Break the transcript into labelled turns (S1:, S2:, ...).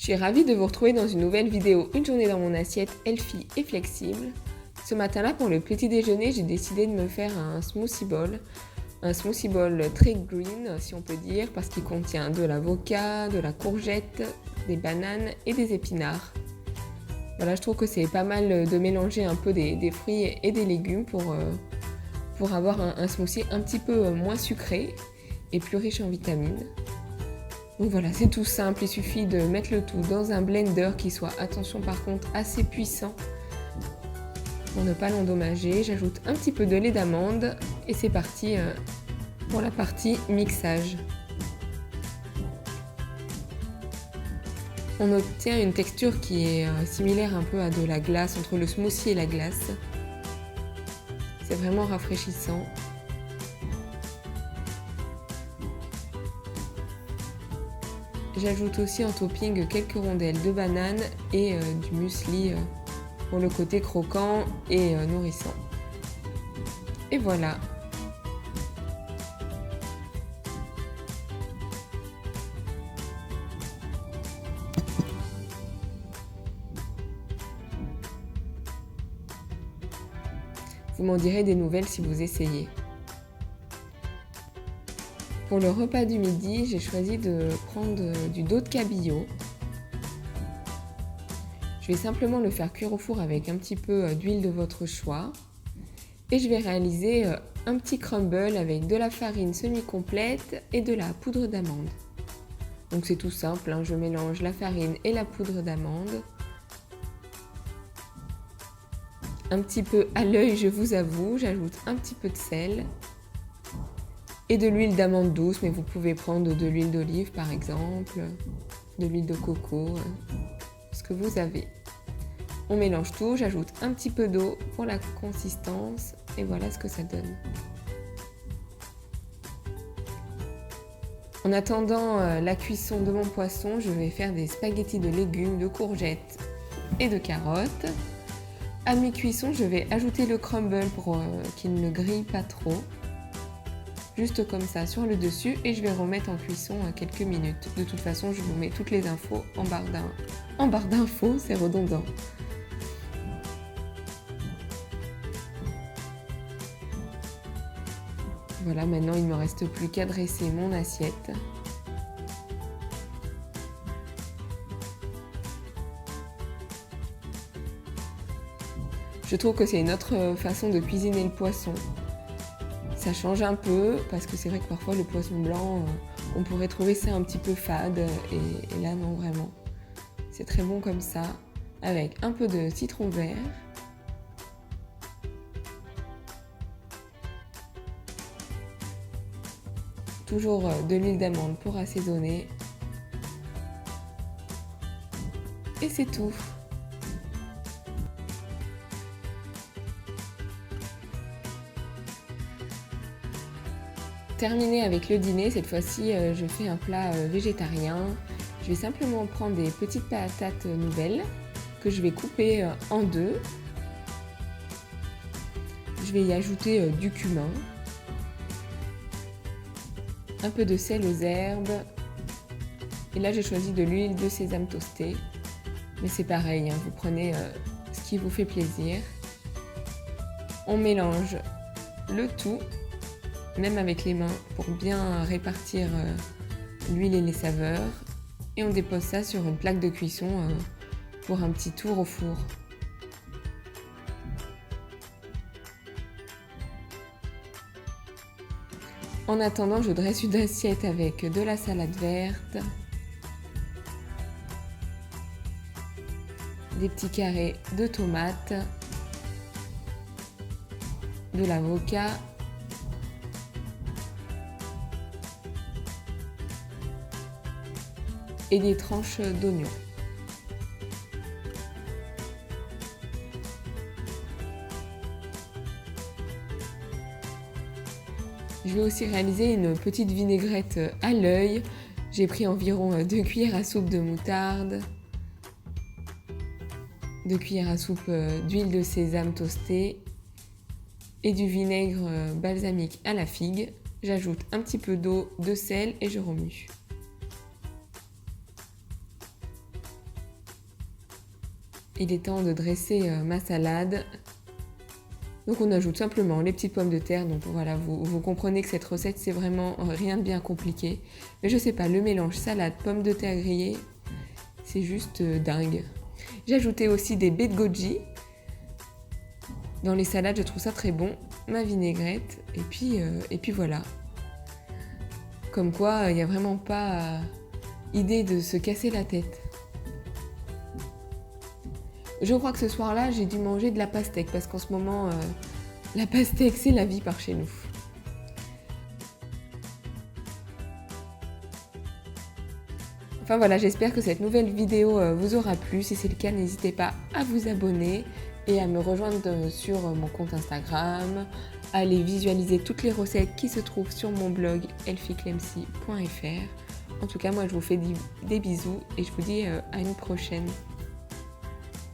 S1: Je suis ravie de vous retrouver dans une nouvelle vidéo Une journée dans mon assiette healthy et flexible. Ce matin-là, pour le petit déjeuner, j'ai décidé de me faire un smoothie bowl. Un smoothie bowl très green, si on peut dire, parce qu'il contient de l'avocat, de la courgette, des bananes et des épinards. Voilà, je trouve que c'est pas mal de mélanger un peu des fruits et des légumes pour avoir un smoothie un petit peu moins sucré et plus riche en vitamines. Donc voilà, c'est tout simple, il suffit de mettre le tout dans un blender qui soit, attention par contre, assez puissant pour ne pas l'endommager. J'ajoute un petit peu de lait d'amande et c'est parti pour la partie mixage. On obtient une texture qui est similaire un peu à de la glace, entre le smoothie et la glace. C'est vraiment rafraîchissant. J'ajoute aussi en topping quelques rondelles de banane et du muesli pour le côté croquant et nourrissant. Et voilà. Vous m'en direz des nouvelles si vous essayez. Pour le repas du midi, j'ai choisi de prendre du dos de cabillaud. Je vais simplement le faire cuire au four avec un petit peu d'huile de votre choix. Et je vais réaliser un petit crumble avec de la farine semi-complète et de la poudre d'amande. Donc c'est tout simple, hein, je mélange la farine et la poudre d'amande. Un petit peu à l'œil, je vous avoue, j'ajoute un petit peu de sel. Et de l'huile d'amande douce, mais vous pouvez prendre de l'huile d'olive par exemple, de l'huile de coco, ce que vous avez. On mélange tout, j'ajoute un petit peu d'eau pour la consistance et voilà ce que ça donne. En attendant la cuisson de mon poisson, je vais faire des spaghettis de légumes, de courgettes et de carottes. À mi-cuisson, je vais ajouter le crumble pour qu'il ne grille pas trop. Juste comme ça sur le dessus et je vais remettre en cuisson quelques minutes. De toute façon, je vous mets toutes les infos en barre d'infos, c'est redondant. Voilà, maintenant il ne me reste plus qu'à dresser mon assiette. Je trouve que c'est une autre façon de cuisiner le poisson. Ça change un peu parce que c'est vrai que parfois le poisson blanc, on pourrait trouver ça un petit peu fade et là non vraiment. C'est très bon comme ça avec un peu de citron vert. Toujours de l'huile d'amande pour assaisonner. Et c'est tout. Terminé avec le dîner, cette fois-ci je fais un plat végétarien. Je vais simplement prendre des petites patates nouvelles que je vais couper en deux. Je vais y ajouter du cumin, un peu de sel aux herbes et là j'ai choisi de l'huile de sésame toastée. Mais c'est pareil, hein, vous prenez ce qui vous fait plaisir. On mélange le tout, même avec les mains, pour bien répartir l'huile et les saveurs. Et on dépose ça sur une plaque de cuisson pour un petit tour au four. En attendant, je dresse une assiette avec de la salade verte, des petits carrés de tomates, de l'avocat, et des tranches d'oignons. Je vais aussi réaliser une petite vinaigrette à l'œil. J'ai pris environ 2 cuillères à soupe de moutarde, 2 cuillères à soupe d'huile de sésame toastée et du vinaigre balsamique à la figue. J'ajoute un petit peu d'eau, de sel et je remue. Il est temps de dresser ma salade. Donc on ajoute simplement les petites pommes de terre. Donc voilà, vous comprenez que cette recette, c'est vraiment rien de bien compliqué. Mais je sais pas, le mélange salade, pommes de terre grillées, c'est juste dingue. J'ai ajouté aussi des baies de goji. Dans les salades, je trouve ça très bon. Ma vinaigrette, et puis voilà. Comme quoi, il n'y a vraiment pas idée de se casser la tête. Je crois que ce soir-là, j'ai dû manger de la pastèque, parce qu'en ce moment, la pastèque, c'est la vie par chez nous. Enfin voilà, j'espère que cette nouvelle vidéo vous aura plu. Si c'est le cas, n'hésitez pas à vous abonner et à me rejoindre sur mon compte Instagram, à aller visualiser toutes les recettes qui se trouvent sur mon blog elfieclemcy.fr. En tout cas, moi je vous fais des bisous et je vous dis à une prochaine.